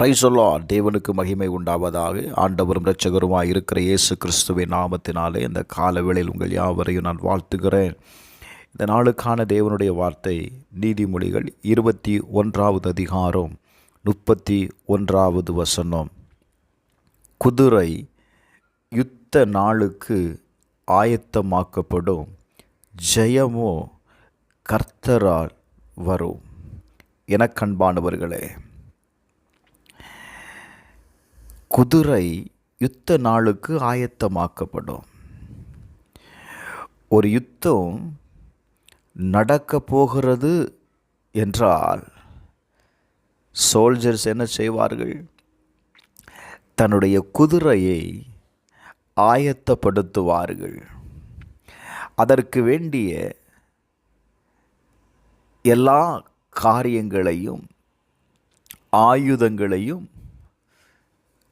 Praise the Lord. தேவனுக்கு மகிமை உண்டாவதாக. ஆண்டவரும் இரட்சகருமாய் இருக்கிற இயேசு கிறிஸ்துவின் நாமத்தினாலே இந்த காலவேளையில் உங்கள் யாவரையும் நான் வாழ்த்துகிறேன். இந்த நாளுக்கான தேவனுடைய வார்த்தை நீதிமொழிகள் 21வது அதிகாரம் 31வது வசனம். குதிரை யுத்த நாளுக்கு ஆயத்தமாக்கப்படும், ஜெயமோ கர்த்தரால் வரும். எனக்கன்பானவர்களே, குதிரை யுத்த நாளுக்கு ஆயத்தமாக்கப்படும். ஒரு யுத்தம் நடக்க போகிறது என்றால் சோல்ஜர்ஸ் என்ன செய்வார்கள்? தன்னுடைய குதிரையை ஆயத்தப்படுத்துவார்கள். அதற்கு வேண்டிய எல்லா காரியங்களையும் ஆயுதங்களையும்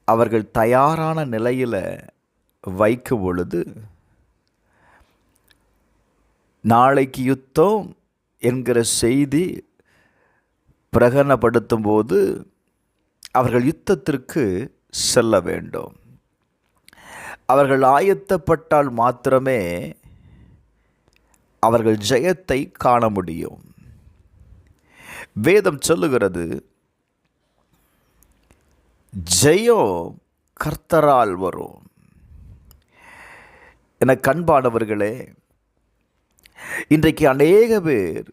அவர்கள் தயாரான நிலையில் வைக்கும் பொழுது, நாளைக்கு யுத்தம் என்கிற செய்தி பிரகடனப்படுத்தும் போது அவர்கள் யுத்தத்திற்கு செல்ல வேண்டும். அவர்கள் ஆயத்தப்பட்டால் மாத்திரமே அவர்கள் ஜெயத்தை காண முடியும். வேதம் சொல்லுகிறது, ஜெயம் கர்த்தரால் வரும். எனக்கு அன்பானவர்களே, இன்றைக்கு அநேக பேர்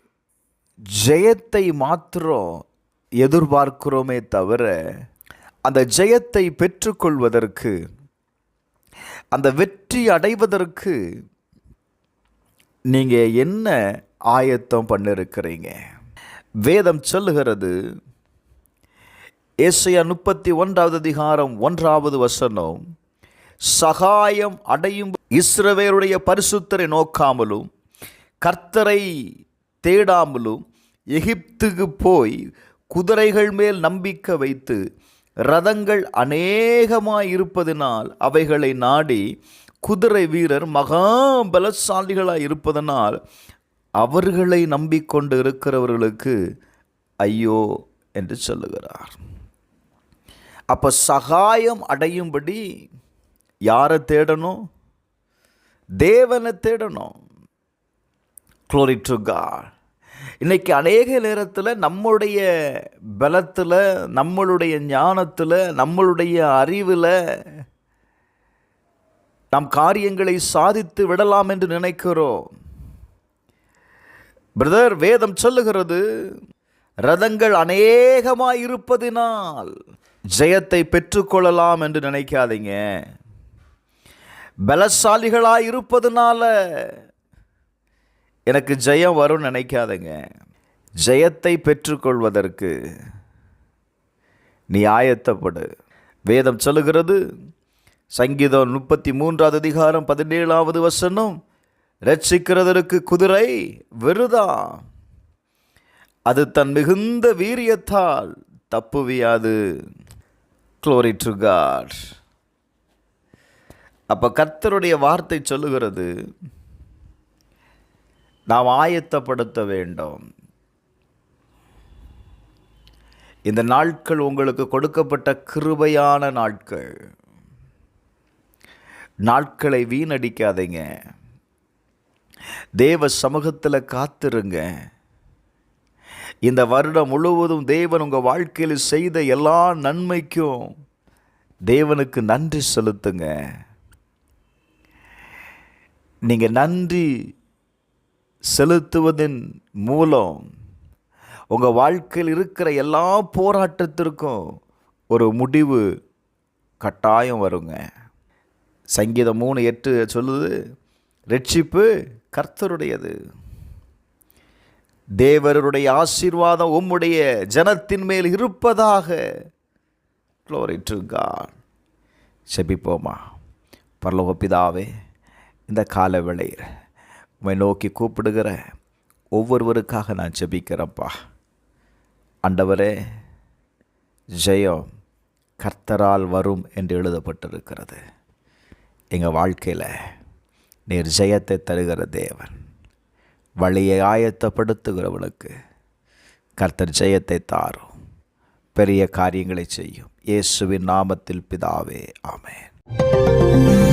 ஜெயத்தை மாத்திரம் எதிர்பார்க்கிறோமே தவிர, அந்த ஜெயத்தை பெற்றுக்கொள்வதற்கு, அந்த வெற்றி அடைவதற்கு நீங்கள் என்ன ஆயத்தம் பண்ணிருக்கிறீங்க? வேதம் சொல்லுகிறது, ஏசாயா 31வது அதிகாரம் 1வது வசனம், சகாயம் அடையும் இஸ்ரவேலுடைய பரிசுத்தரை நோக்காமலும் கர்த்தரை தேடாமலும் எகிப்துக்கு போய் குதிரைகள் மேல் நம்பிக்கை வைத்து ரதங்கள் அநேகமாய் இருப்பதினால் அவைகளை நாடி குதிரை வீரர் மகா பலசாலிகளாய் இருப்பதனால் அவர்களை நம்பிக்கொண்டு இருக்கிறவர்களுக்கு ஐயோ என்று சொல்லுகிறார். அப்போ சகாயம் அடையும்படி யாரை தேடணும்? தேவனை தேடணும். Glory to God. இன்னைக்கு அநேக நேரத்தில் நம்முடைய பலத்தில், நம்மளுடைய ஞானத்தில், நம்மளுடைய அறிவில் நாம் காரியங்களை சாதித்து விடலாம் என்று நினைக்கிறோம். பிரதர், வேதம் சொல்லுகிறது, ரதங்கள் அநேகமாய் இருப்பதினால் ஜெயத்தை பெற்றுக்கொள்ளலாம் என்று நினைக்காதீங்க. பலசாலிகளாய் இருப்பதனால எனக்கு ஜெயம் வரும்னு நினைக்காதீங்க. ஜெயத்தை பெற்றுக்கொள்வதற்கு நீ ஆயத்தப்படு. வேதம் சொல்லுகிறது, சங்கீதம் 33வது அதிகாரம் 17வது வசனம், ரட்சிக்கிறதற்கு குதிரை விருதா, அது தன் மிகுந்த வீரியத்தால் தப்புவியாது. Glory to God. அப்போ கர்த்தருடைய வார்த்தை சொல்லுகிறது, நாம் ஆயத்தப்படுத்த வேண்டும். இந்த நாட்கள் உங்களுக்கு கொடுக்கப்பட்ட கிருபையான நாட்கள். நாட்களை வீணடிக்காதீங்க. தேவ சமூகத்தில் காத்திருங்க. இந்த வருடம் முழுவதும் தேவன் உங்கள் வாழ்க்கையில் செய்த எல்லா நன்மைக்கும் தேவனுக்கு நன்றி செலுத்துங்க. நீங்கள் நன்றி செலுத்துவதன் மூலம் உங்கள் வாழ்க்கையில் இருக்கிற எல்லா போராட்டத்திற்கும் ஒரு முடிவு கட்டாயம் வருங்க. சங்கீதம் 3:8 சொல்லுது, ரட்சிப்பு கர்த்தருடையது, தேவருடைய ஆசீர்வாதம் உம்முடைய ஜனத்தின் மேல் இருப்பதாக. Glory to God. செபிப்போமா. பரலோக பிதாவே, இந்த கால வேளையில் உம்மை நோக்கி கூப்பிடுகிற ஒவ்வொருவருக்காக நான் செபிக்கிறேன்ப்பா. ஆண்டவரே, ஜெயம் கர்த்தரால் வரும் என்று எழுதப்பட்டிருக்கிறது. எங்கள் வாழ்க்கையில் நீர் ஜெயத்தை தருகிற தேவன். வழியை ஆயத்தப்படுத்துகிறவனுக்கு கர்த்தர் ஜெயத்தை தாரும். பெரிய காரியங்களை செய்யும். இயேசுவின் நாமத்தில் பிதாவே, ஆமென்.